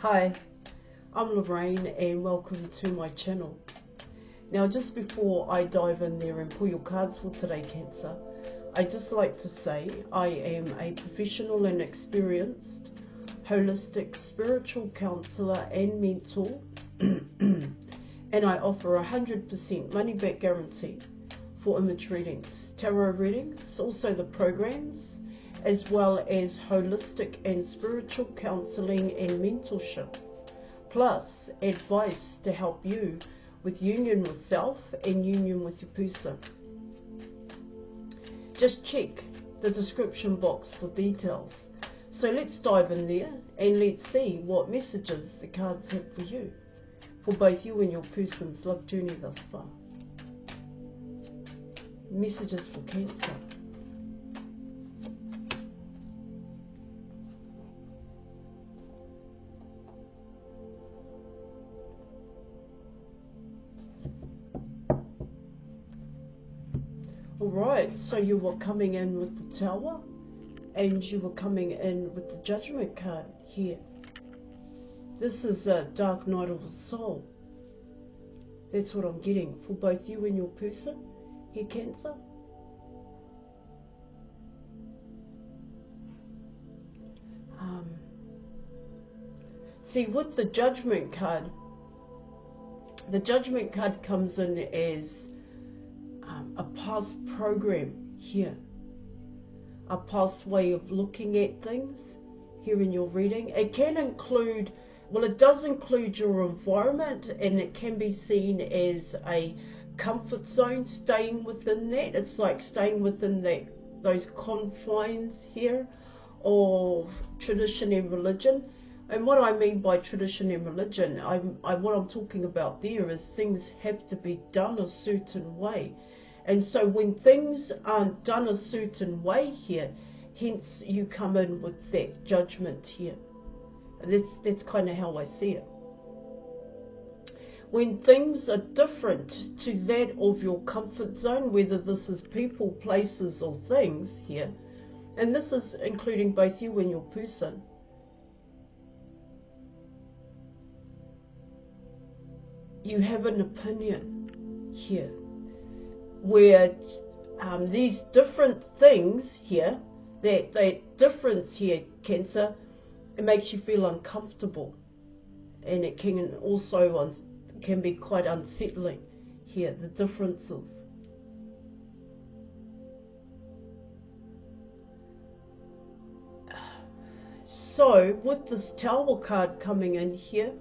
Hi, I'm Lorraine and welcome to my channel. Now just before I dive in there and pull your cards for today, Cancer, I'd just like to say I am a professional and experienced holistic spiritual counsellor and mentor and I offer 100% money back guarantee for image readings, tarot readings, also the programs, as well as holistic and spiritual counselling and mentorship, plus advice to help you with union with self and union with your person. Just check the description box for details. So let's dive in there and let's see what messages the cards have for you, for both you and your person's love journey thus far. Messages for Cancer. Alright, so you were coming in with the Tower and you were coming in with the Judgment card here. This is a dark night of the soul. That's what I'm getting for both you and your person here, Cancer. See, with the Judgment card comes in as a past program here, a past way of looking at things here in your reading. It can include, well, it does include your environment, and it can be seen as a comfort zone, staying within that. It's like staying within those confines here of tradition and religion. And what I mean by tradition and religion, what I'm talking about there is things have to be done a certain way. And so when things aren't done a certain way here, hence you come in with that judgment here. And that's kind of how I see it. When things are different to that of your comfort zone, whether this is people, places or things here, and this is including both you and your person, you have an opinion here, where these different things here, that difference here, Cancer, it makes you feel uncomfortable, and it can also can be quite unsettling here, the differences. So with this Tower card coming in here,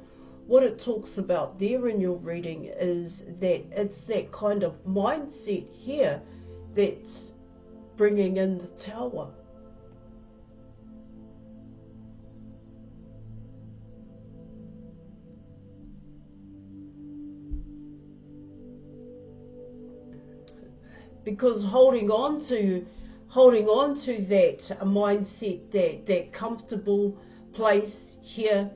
what it talks about there in your reading is that it's that kind of mindset here that's bringing in the Tower. Because holding on to that mindset, that comfortable place here,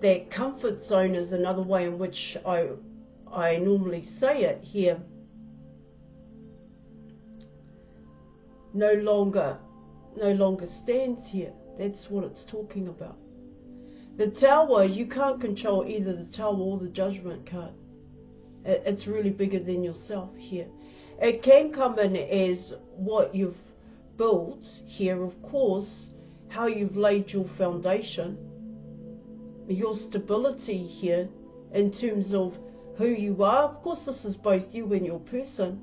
that comfort zone is another way in which I normally say it here, no longer stands here. That's what it's talking about. The Tower, you can't control either the Tower or the Judgment card. It's really bigger than yourself here. It can come in as what you've built here, of course, how you've laid your foundation, your stability here in terms of who you are. Of course, this is both you and your person.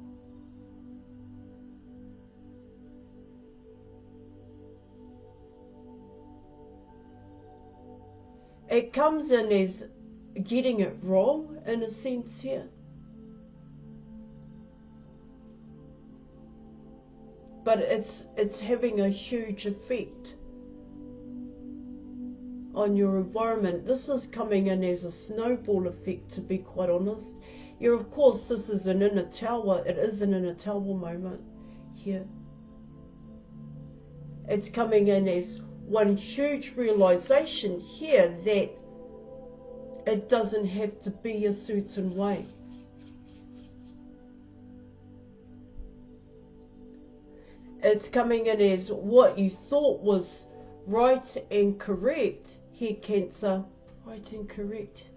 It comes in as getting it wrong in a sense here. But it's having a huge effect on your environment. This is coming in as a snowball effect, to be quite honest. Yeah, of course, this is an inner Tower. It is an inner Tower moment here. It's coming in as one huge realization here that it doesn't have to be a certain way. It's coming in as what you thought was right and correct here, Cancer, right and correct,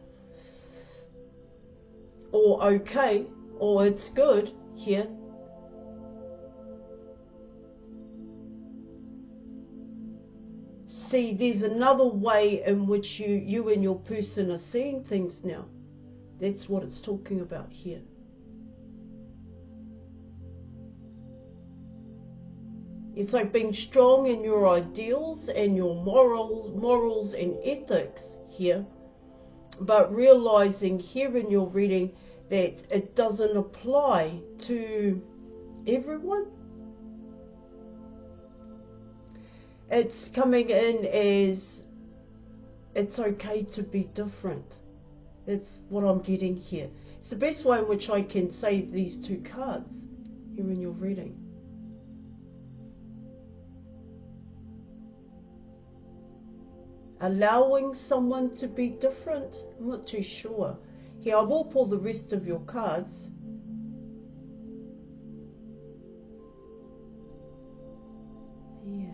or okay, or it's good here. See, there's another way in which you and your person are seeing things now. That's what it's talking about here. It's like being strong in your ideals and your morals and ethics here, but realizing here in your reading that it doesn't apply to everyone. It's coming in as it's okay to be different. That's what I'm getting here. It's the best way in which I can say these two cards here in your reading. Allowing someone to be different? I'm not too sure. Here, I will pull the rest of your cards. Yeah.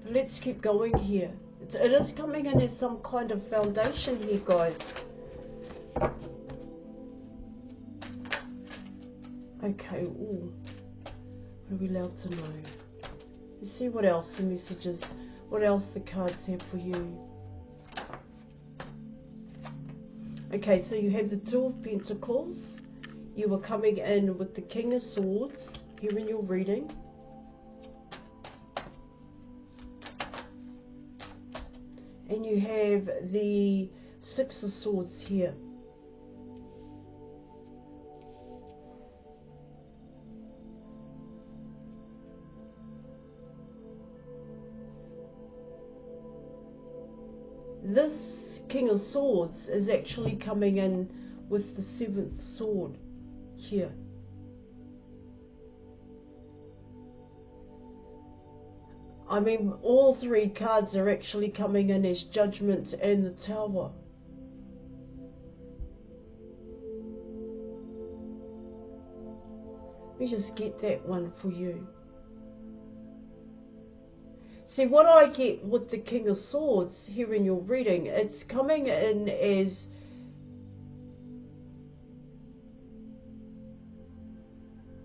Let's keep going here. It is coming in as some kind of foundation here, guys. Okay, ooh. What are we allowed to know? Let's see what else the messages, what else the cards have for you. Okay, so you have the Two of Pentacles. You are coming in with the King of Swords here in your reading. And you have the Six of Swords here. This King of Swords is actually coming in with the Seventh Sword here. I mean, all three cards are actually coming in as Judgment and the Tower. Let me just get that one for you. See, what I get with the King of Swords here in your reading, it's coming in as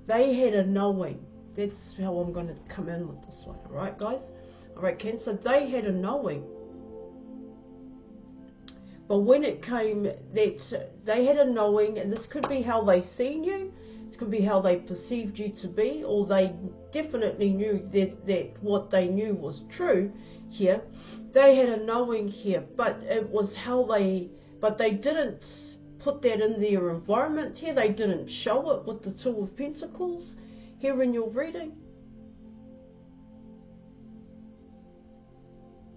they had a knowing. That's how I'm going to come in with this one. Alright, guys? Alright, Cancer, they had a knowing. But when it came that they had a knowing, and this could be how they seen you, it could be how they perceived you to be, or they definitely knew that what they knew was true here. They had a knowing here, but it was how they didn't put that in their environment here. They didn't show it with the Two of Pentacles here in your reading.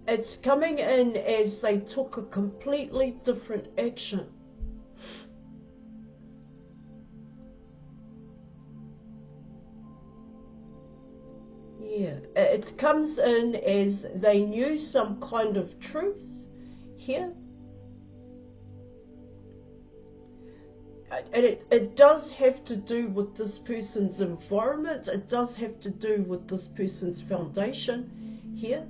It's coming in as they took a completely different action. Yeah, it comes in as they knew some kind of truth here. And it does have to do with this person's environment. It does have to do with this person's foundation here.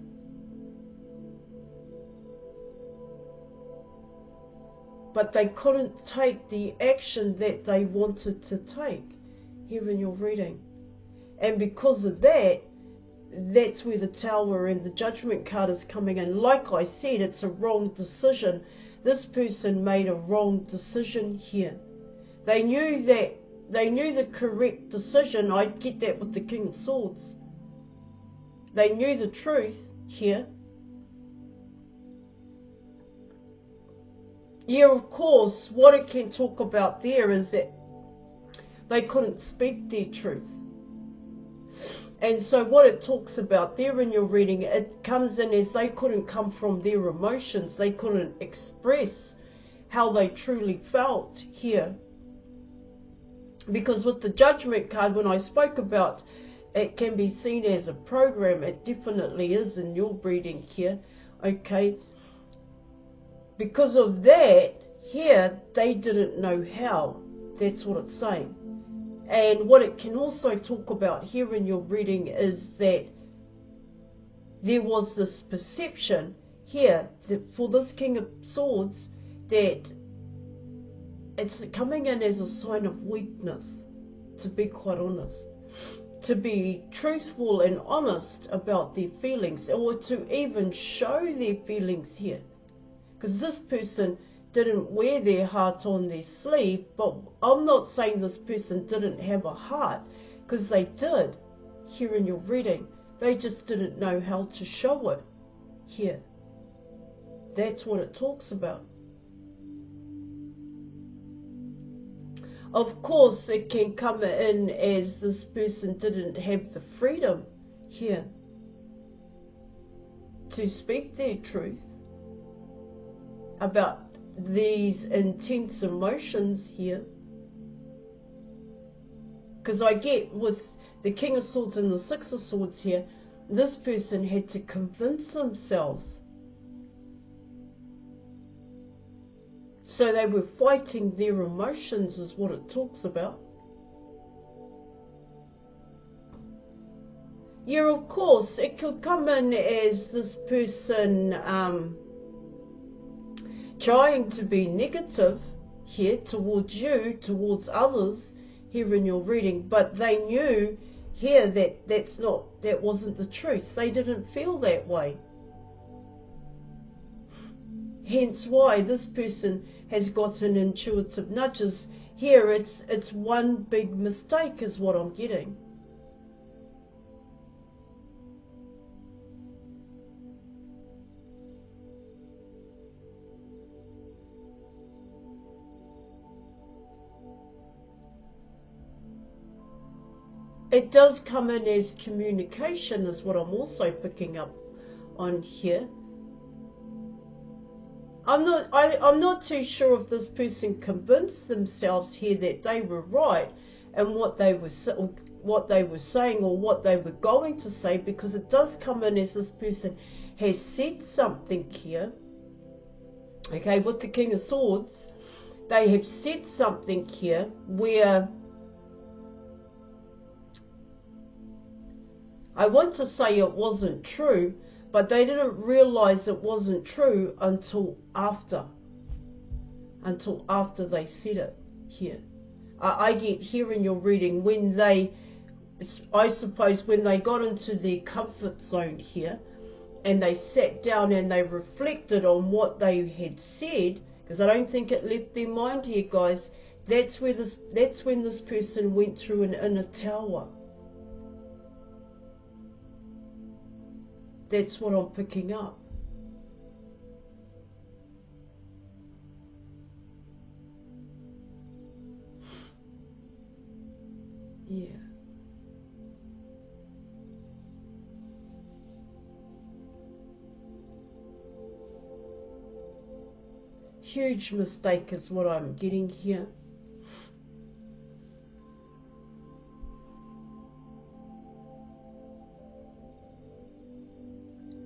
But they couldn't take the action that they wanted to take here in your reading. And because of that, that's where the Tower and the Judgment card is coming in. Like I said, it's a wrong decision. This person made a wrong decision here. They knew the correct decision. I get that with the King of Swords. They knew the truth here. Yeah, of course, what it can talk about there is that they couldn't speak their truth. And so what it talks about there in your reading, it comes in as they couldn't come from their emotions. They couldn't express how they truly felt here. Because with the Judgment card, when I spoke about it can be seen as a program, it definitely is in your reading here, okay? because of that, here, they didn't know how. That's what it's saying. And what it can also talk about here in your reading is that there was this perception here that for this King of Swords, that it's coming in as a sign of weakness, to be quite honest. To be truthful and honest about their feelings, or to even show their feelings here. Because this person didn't wear their heart on their sleeve, but I'm not saying this person didn't have a heart, because they did here in your reading. They just didn't know how to show it here. That's what it talks about. Of course, it can come in as this person didn't have the freedom here to speak their truth about these intense emotions here. Because I get with the King of Swords and the Six of Swords here, this person had to convince themselves. So they were fighting their emotions, is what it talks about. Yeah, of course, it could come in as this person trying to be negative here towards you, towards others here in your reading, but they knew here that that wasn't the truth. They didn't feel that way. Hence why this person has gotten intuitive nudges. Here it's one big mistake is what I'm getting. It does come in as communication is what I'm also picking up on here. I'm not too sure if this person convinced themselves here that they were right and what they were saying or what they were going to say, because it does come in as this person has said something here. Okay, with the King of Swords, they have said something here where I want to say it wasn't true, but they didn't realize it wasn't true until after they said it here. I get here in your reading when I suppose when they got into their comfort zone here and they sat down and they reflected on what they had said, because I don't think it left their mind here, guys. That's when this person went through an inner tower. That's what I'm picking up. Yeah. Huge mistake is what I'm getting here.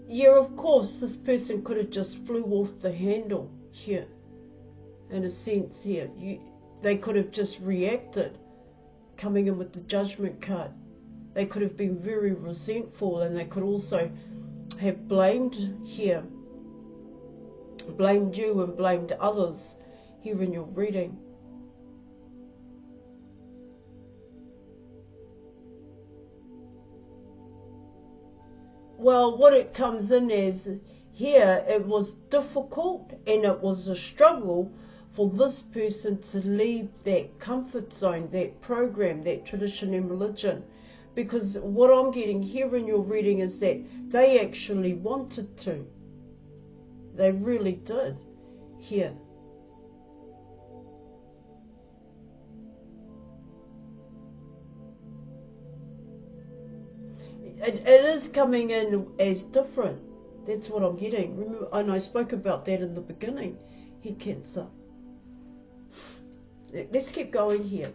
Yeah, of course, this person could have just flew off the handle here, in a sense here. They could have just reacted, coming in with the Judgment card. They could have been very resentful, and they could also have blamed here, blamed you and blamed others here in your reading. Well, what it comes in as here, it was difficult and it was a struggle for this person to leave that comfort zone, that program, that tradition and religion. Because what I'm getting here in your reading is that they actually wanted to. They really did here. It is coming in as different. That's what I'm getting. Remember, and I spoke about that in the beginning. Here, Cancer. Let's keep going here.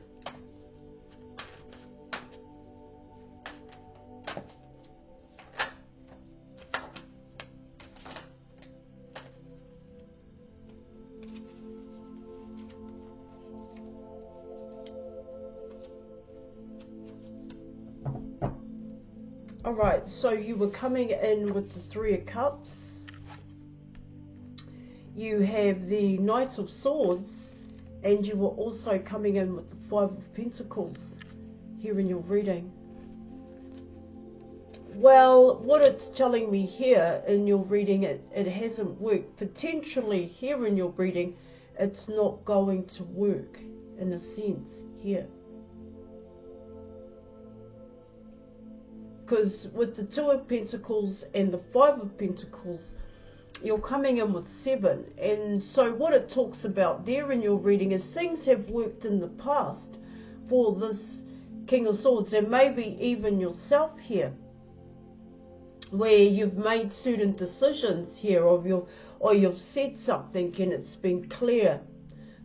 Alright, so you were coming in with the Three of Cups. You have the Knight of Swords, and you were also coming in with the Five of Pentacles here in your reading. Well, what it's telling me here in your reading, it hasn't worked. Potentially here in your reading, it's not going to work in a sense here. Because with the Two of Pentacles and the Five of Pentacles, you're coming in with 7. And so what it talks about there in your reading is things have worked in the past for this King of Swords, and maybe even yourself here, where you've made certain decisions here, or you've said something and it's been clear.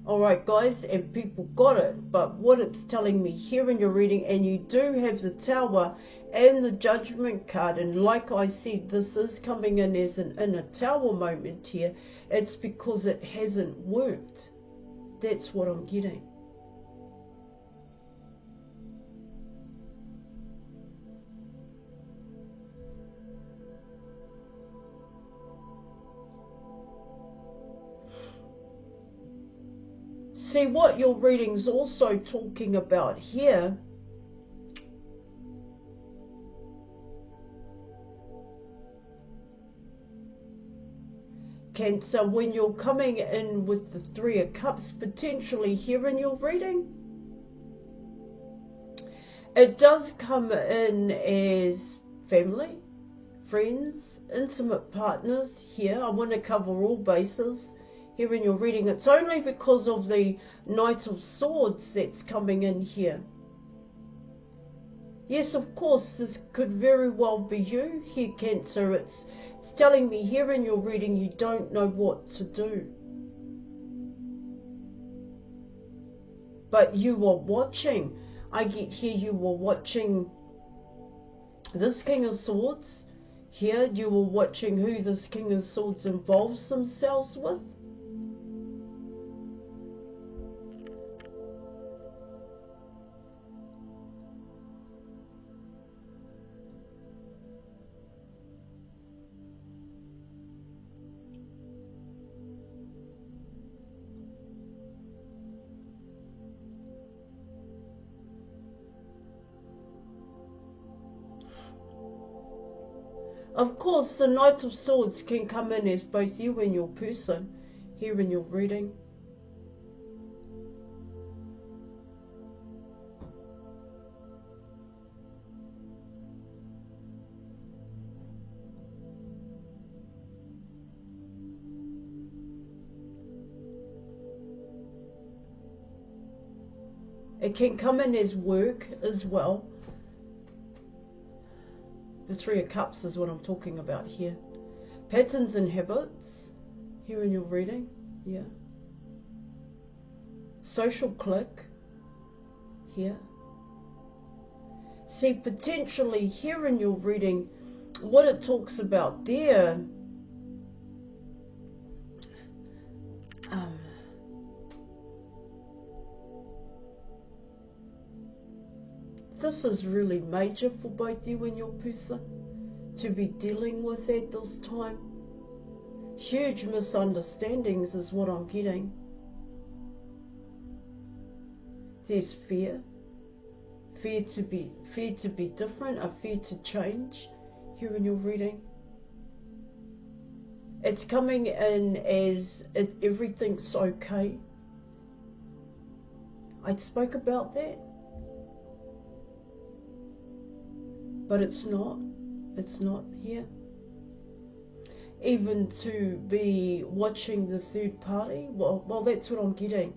Alright guys, and people got it. But what it's telling me here in your reading, and you do have the Tower and the Judgment card, and like I said, this is coming in as an inner Tower moment here. It's because it hasn't worked. That's what I'm getting. See, what your reading's also talking about here Cancer, when you're coming in with the Three of Cups, potentially here in your reading, it does come in as family, friends, intimate partners here. I want to cover all bases here in your reading. It's only because of the Knight of Swords that's coming in here. Yes, of course, this could very well be you here, Cancer. It's telling me here in your reading you don't know what to do. But you are watching. I get here you were watching this King of Swords. Here you were watching who this King of Swords involves themselves with. Of course, the Knight of Swords can come in as both you and your person here in your reading. It can come in as work as well. The Three of Cups is what I'm talking about here. Patterns and habits here in your reading. Yeah. Social click here. See, potentially here in your reading, what it talks about there, this is really major for both you and your person to be dealing with at this time. Huge misunderstandings is what I'm getting. There's fear. Fear to be different, a fear to change here in your reading. It's coming in as everything's okay. I spoke about that. But it's not here. Even to be watching the third party, well, that's what I'm getting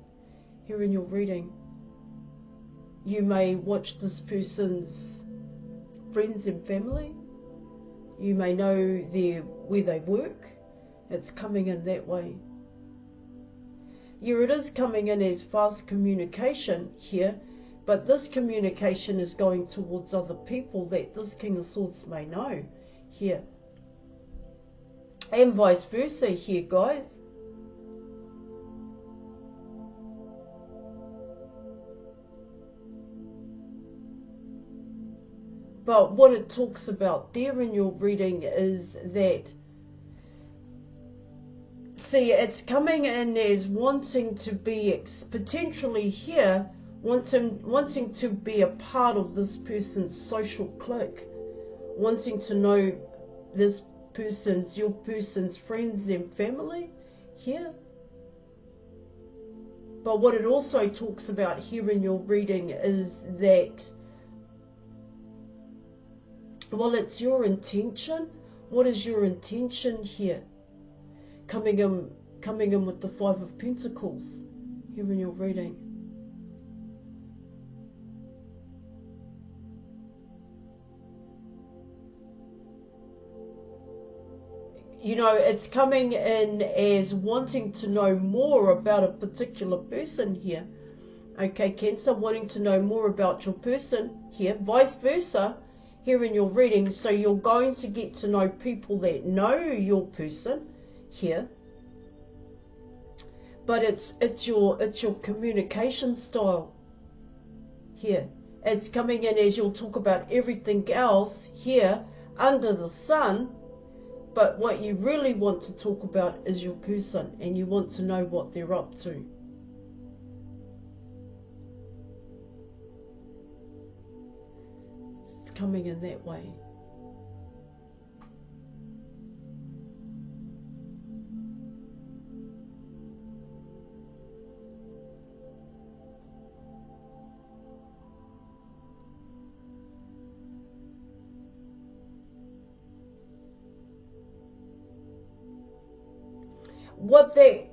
here in your reading. You may watch this person's friends and family. You may know where they work. It's coming in that way. Yeah, it is coming in as fast communication here. But this communication is going towards other people that this King of Swords may know here. And vice versa here, guys. But what it talks about there in your reading is that, see, it's coming in as wanting to be potentially here, wanting to be a part of this person's social clique, wanting to know this your person's friends and family here. But what it also talks about here in your reading is that, well, it's your intention. What is your intention here? Coming in with the Five of Pentacles here in your reading. You know, it's coming in as wanting to know more about a particular person here. Okay, Cancer, wanting to know more about your person here, vice versa, here in your reading. So you're going to get to know people that know your person here. But it's your communication style here. It's coming in as you'll talk about everything else here under the sun. But what you really want to talk about is your person, and you want to know what they're up to. It's coming in that way. What that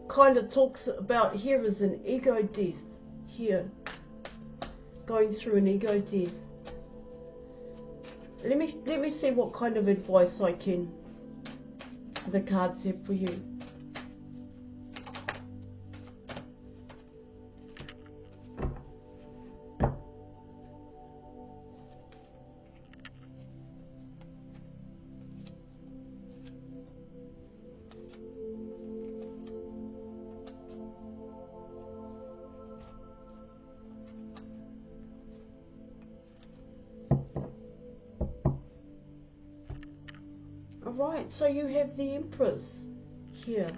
kind of talks about here is an ego death here. Going through an ego death. Let me see what kind of advice the cards have for you. Alright, so you have the Empress here.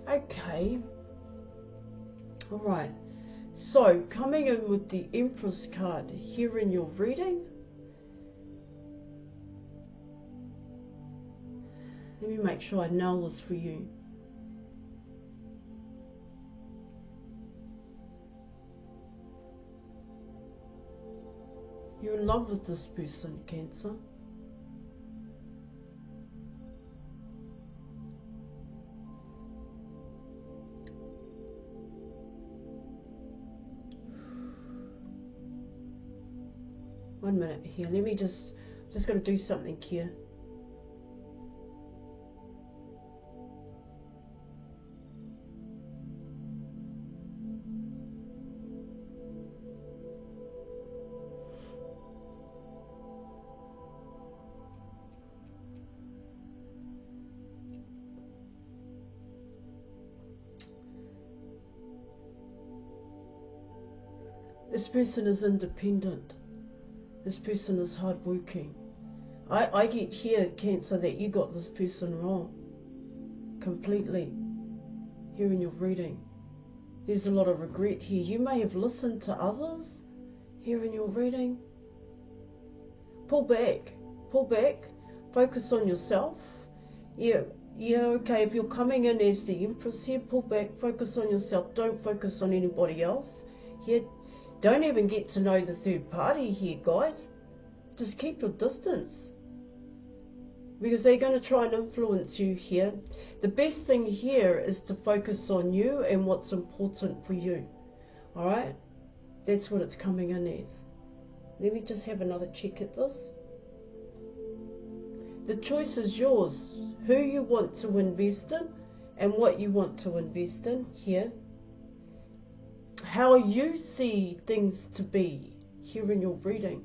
Okay. Alright. So, coming in with the Empress card here in your reading. Let me make sure I nail this for you. You're in love with this person, Cancer. One minute here. Let me just got to do something here. This person is independent. This person is hardworking. I get here, Cancer, that you got this person wrong. Completely. Here in your reading. There's a lot of regret here. You may have listened to others here in your reading. Pull back. Pull back. Focus on yourself. Yeah, okay. If you're coming in as the Empress here, pull back. Focus on yourself. Don't focus on anybody else. Here, don't even get to know the third party here, guys. Just keep your distance. Because they're going to try and influence you here. The best thing here is to focus on you and what's important for you. Alright? That's what it's coming in as. Let me just have another check at this. The choice is yours. Who you want to invest in and what you want to invest in here. how you see things to be here in your reading.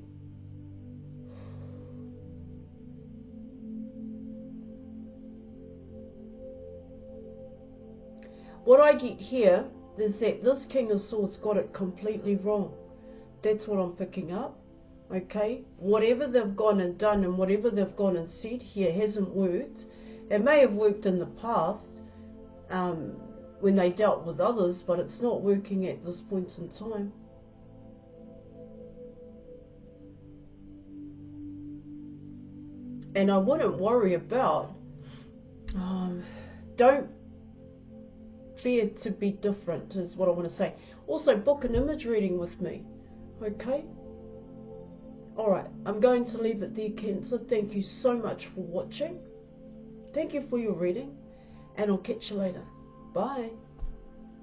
What I get here is that this King of Swords got it completely wrong. That's what I'm picking up. Okay? Whatever they've gone and done and whatever they've gone and said here hasn't worked. It may have worked in the past when they dealt with others, but it's not working at this point in time. And I wouldn't worry about, don't fear to be different is what I want to say. Also, book an image reading with me. Okay? Alright, I'm going to leave it there, Cancer. Thank you so much for watching. Thank you for your reading. And I'll catch you later. Bye.